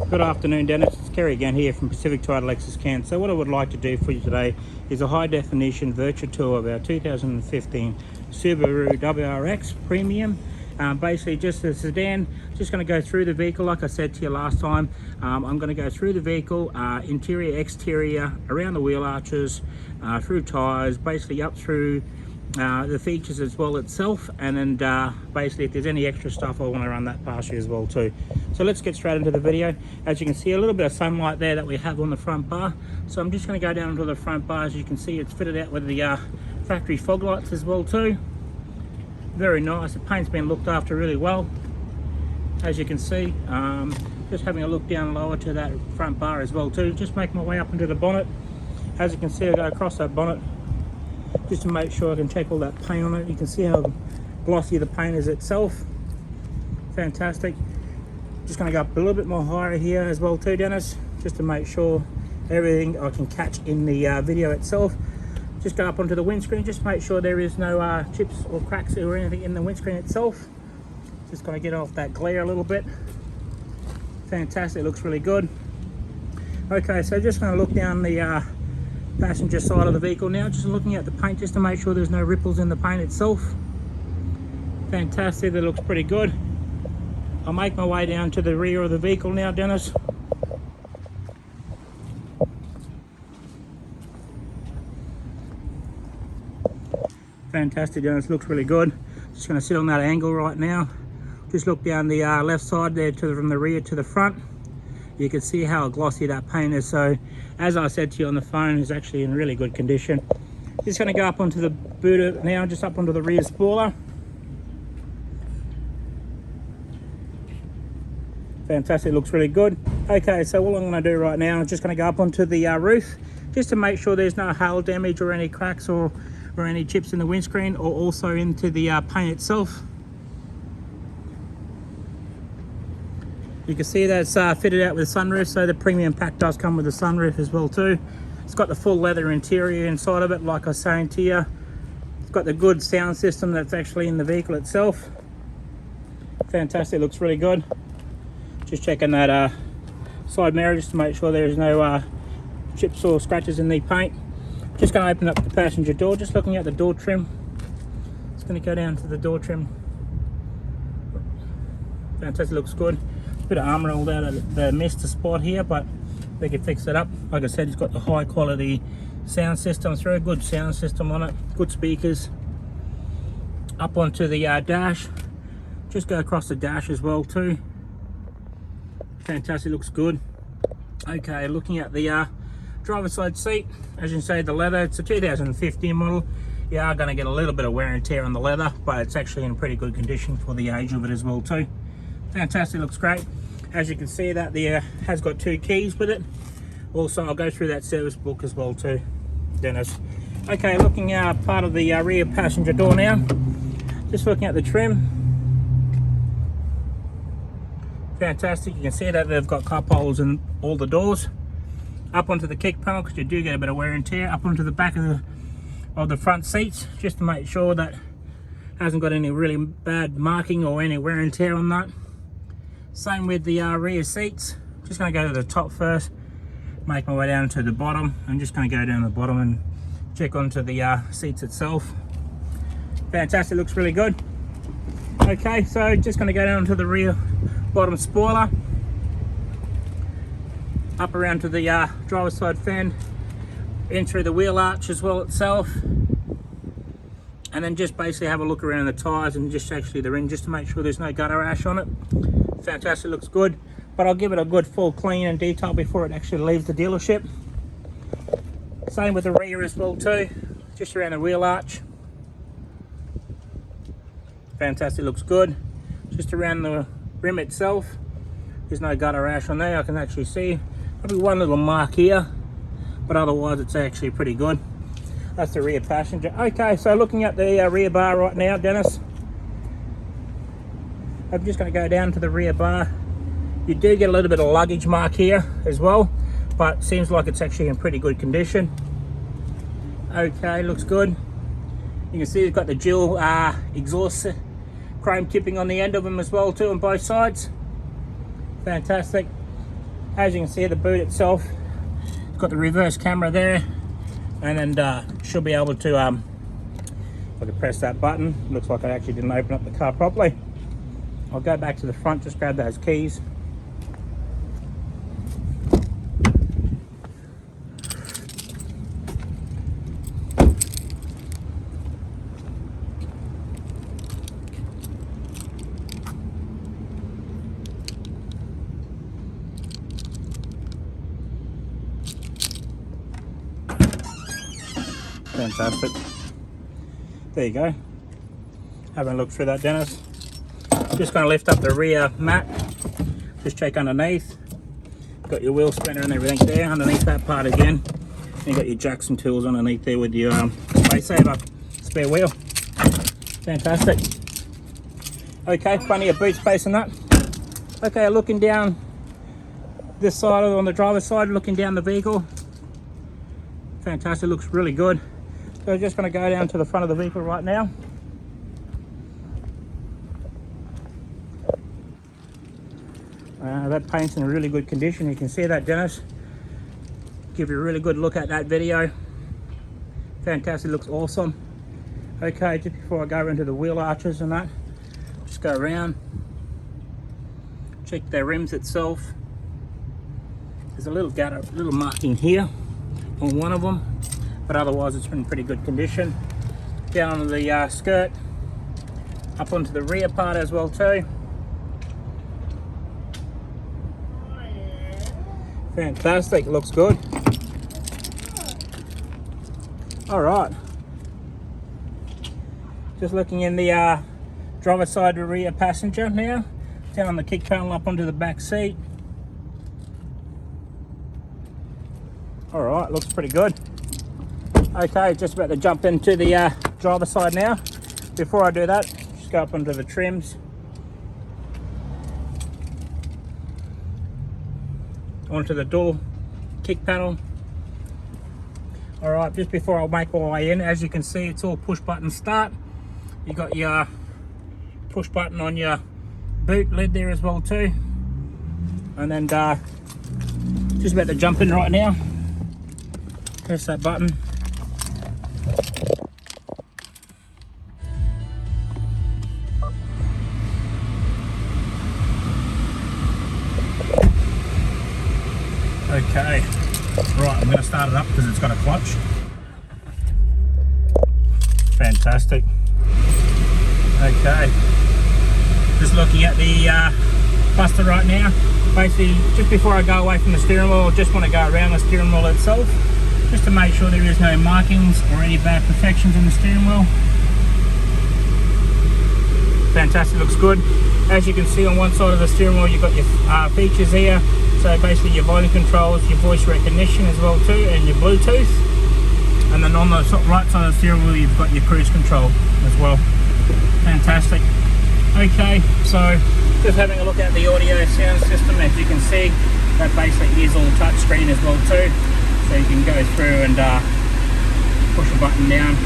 Good afternoon, Dennis. It's Kerry again here from Pacific Title Lexus Can. So what I would like to do for you today is a high definition virtual tour of our 2015 Subaru WRX Premium. Basically just a sedan. Just going to go through the vehicle like I said to you last time. I'm going to go through the vehicle, interior, exterior, around the wheel arches, through tyres, basically up through the features as well itself, and then basically if there's any extra stuff I want to run that past you as well too. So let's get straight into the video. As you can see, a little bit of sunlight there that we have on the front bar, so I'm just going to go down to the front bar. As you can see, it's fitted out with the factory fog lights as well too. Very nice. The paint's been looked after really well, as you can see. Just having a look down lower to that front bar as well too. Just make my way up into the bonnet. As you can see, I go across that bonnet just to make sure I can check all that paint on it. You can see how glossy the paint is itself. Fantastic. Just going to go up a little bit more higher here as well too, Dennis, just to make sure everything I can catch in the video itself. Just go up onto the windscreen, just make sure there is no chips or cracks or anything in the windscreen itself. Just going to get off that glare a little bit. Fantastic, looks really good. Okay, so just going to look down the passenger side of the vehicle now, just looking at the paint just to make sure there's no ripples in the paint itself. Fantastic, that looks pretty good. I'll make my way down to the rear of the vehicle now, Dennis. Fantastic, Dennis, looks really good. Just going to sit on that angle right now. Just look down the left side there from the rear to the front. You can see how glossy that paint is. So as I said to you on the phone, it's actually in really good condition. Just going to go up onto the boot now, just up onto the rear spoiler. Fantastic, looks really good. Okay, so all I'm going to do right now is just going to go up onto the roof just to make sure there's no hail damage or any cracks or any chips in the windscreen, or also into the paint itself. You can see that it's fitted out with a sunroof, so the premium pack does come with a sunroof as well too. It's got the full leather interior inside of it, like I was saying to you. It's got the good sound system that's actually in the vehicle itself. Fantastic, looks really good. Just checking that side mirror just to make sure there's no chips or scratches in the paint. Just going to open up the passenger door, just looking at the door trim. Just going to go down to the door trim. Fantastic, looks good. Bit of armor rolled out of the mist spot here, but we can fix it up. Like I said, it's got the high quality sound system through, good sound system on it, good speakers. Up onto the dash, just go across the dash as well too. Fantastic, looks good. Okay, looking at the driver's side seat, as you can see, the leather, it's a 2015 model. You are going to get a little bit of wear and tear on the leather, but it's actually in pretty good condition for the age of it as well too. Fantastic, looks great. As you can see, that there has got 2 keys with it. Also, I'll go through that service book as well too, Dennis. Okay, looking at part of the rear passenger door now. Just looking at the trim. Fantastic, you can see that they've got cup holes in all the doors. Up onto the kick panel, because you do get a bit of wear and tear. Up onto the back of the front seats, just to make sure that it hasn't got any really bad marking or any wear and tear on that. Same with the rear seats. Just going to go to the top first, make my way down to the bottom. I'm just going to go down the bottom and check onto the seats itself. Fantastic, looks really good. Okay, so just going to go down to the rear bottom spoiler. Up around to the driver's side fend, in through the wheel arch as well itself, and then just basically have a look around the tyres and just actually the rim, just to make sure there's no gutter ash on it. Fantastic, looks good, but I'll give it a good full clean and detail before it actually leaves the dealership. Same with the rear as well too, just around the wheel arch. Fantastic, looks good. Just around the rim itself, there's no gutter ash on there. I can actually see probably one little mark here, but otherwise it's actually pretty good. That's the rear passenger. Okay, so looking at the rear bar right now, Dennis, I'm just going to go down to the rear bar. You do get a little bit of luggage mark here as well, but seems like it's actually in pretty good condition. Okay, looks good. You can see it's got the dual exhaust chrome tipping on the end of them as well too, on both sides. Fantastic. As you can see, the boot itself, it's got the reverse camera there, and then should be able to, if I can press that button, looks like I actually didn't open up the car properly. I'll go back to the front, just grab those keys. Fantastic. There you go. Having a look through that, Dennis. Just going to lift up the rear mat. Just check underneath. Got your wheel spinner and everything there underneath that part again. And you got your jacks and tools underneath there with your space saver spare wheel. Fantastic. Okay, plenty of boot space in that. Okay, looking down this side on the driver's side, looking down the vehicle. Fantastic, looks really good. So I'm just going to go down to the front of the vehicle right now. That paint's in a really good condition. You can see that, Dennis. Give you a really good look at that video. Fantastic, looks awesome. Okay, just before I go into the wheel arches and that, just go around, check the rims itself. There's a little marking here on one of them, but otherwise it's in pretty good condition. Down on the skirt, up onto the rear part as well too. Fantastic, looks good. All right, just looking in the driver's side rear passenger now. Down on the kick panel, up onto the back seat. All right, looks pretty good. Okay, just about to jump into the driver's side now. Before I do that, just go up onto the trims. Onto the door kick panel. All right, just before I make my way in, as you can see, it's all push button start. You got your push button on your boot lid there as well too. And then just about to jump in right now. Press that button. Okay, right, I'm going to start it up because it's got a clutch. Fantastic. Okay, just looking at the cluster right now. Basically, just before I go away from the steering wheel, I just want to go around the steering wheel itself, just to make sure there is no markings or any bad perfections in the steering wheel. Fantastic, looks good. As you can see on one side of the steering wheel, you've got your features here. So basically your volume controls, your voice recognition as well too, and your Bluetooth. And then on the right side of the steering wheel, you've got your cruise control as well. Fantastic. Okay, so just having a look at the audio sound system. As you can see, that basically is all touch screen as well too. So you can go through and push a button down.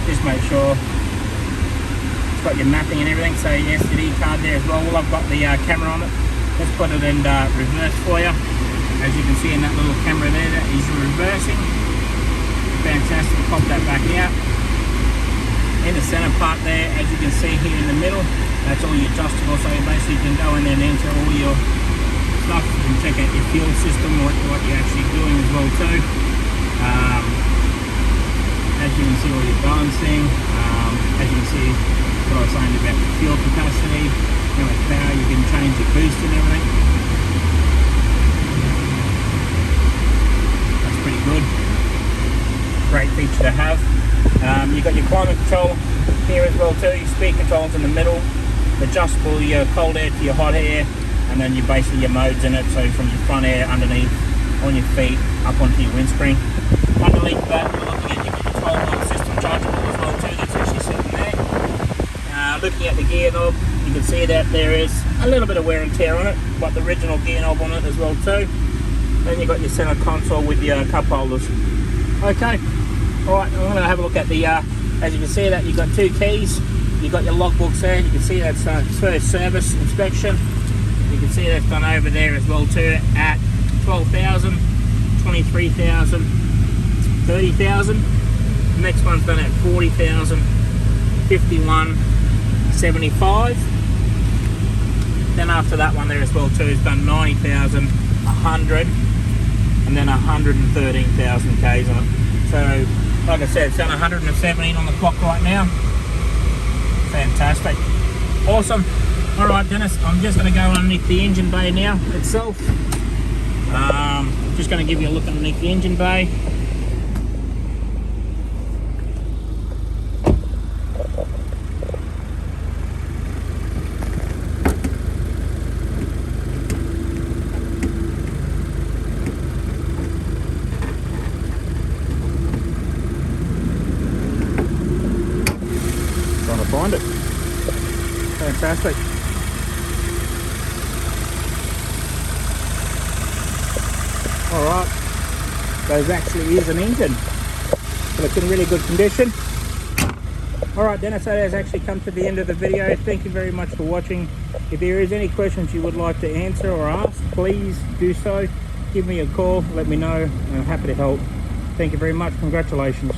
Just make sure it's got your mapping and everything. So your SD card there as well. Well, I've got the camera on it. Let's put it in reverse for you. As you can see in that little camera there, that is reversing. Fantastic, pop that back out. In the center part there, as you can see here in the middle, that's all your adjustable. So you basically can go in there and enter all your stuff. You can check out your fuel system, what you're actually doing as well too. As you can see, all your balancing. As you can see, what I was saying about the fuel capacity. How much power, you can change your boost and everything. That's pretty good. Great feature to have. You've got your climate control here as well too. Your speed controls in the middle. Adjustable your cold air to your hot air, and then you basically your modes in it. So from your front air, underneath, on your feet, up onto your windscreen. Underneath that, you're looking at your 12-volt system chargeable as well too. That's actually sitting there. Looking at the gear knob, you can see that there is a little bit of wear and tear on it, but the original gear knob on it as well too. Then you've got your center console with your cup holders. Okay, alright, I'm going to have a look at the, as you can see that you've got two keys, you've got your logbooks there, you can see that's first service inspection. You can see that's done over there as well too at 12,000, 23,000, 30,000. The next one's done at 40,000, 51, 75. Then after that one there as well too, it's done 90,000, 100, and then 113,000 Ks on it. So, like I said, it's done 117 on the clock right now. Fantastic. Awesome. Alright Dennis, I'm just going to go underneath the engine bay now itself. Just going to give you a look underneath the engine bay. Trying to find it. Fantastic. Alright, those actually is an engine, but it's in really good condition. Alright Dennis, that has actually come to the end of the video. Thank you very much for watching. If there is any questions you would like to answer or ask, please do so. Give me a call, let me know, and I'm happy to help. Thank you very much, congratulations.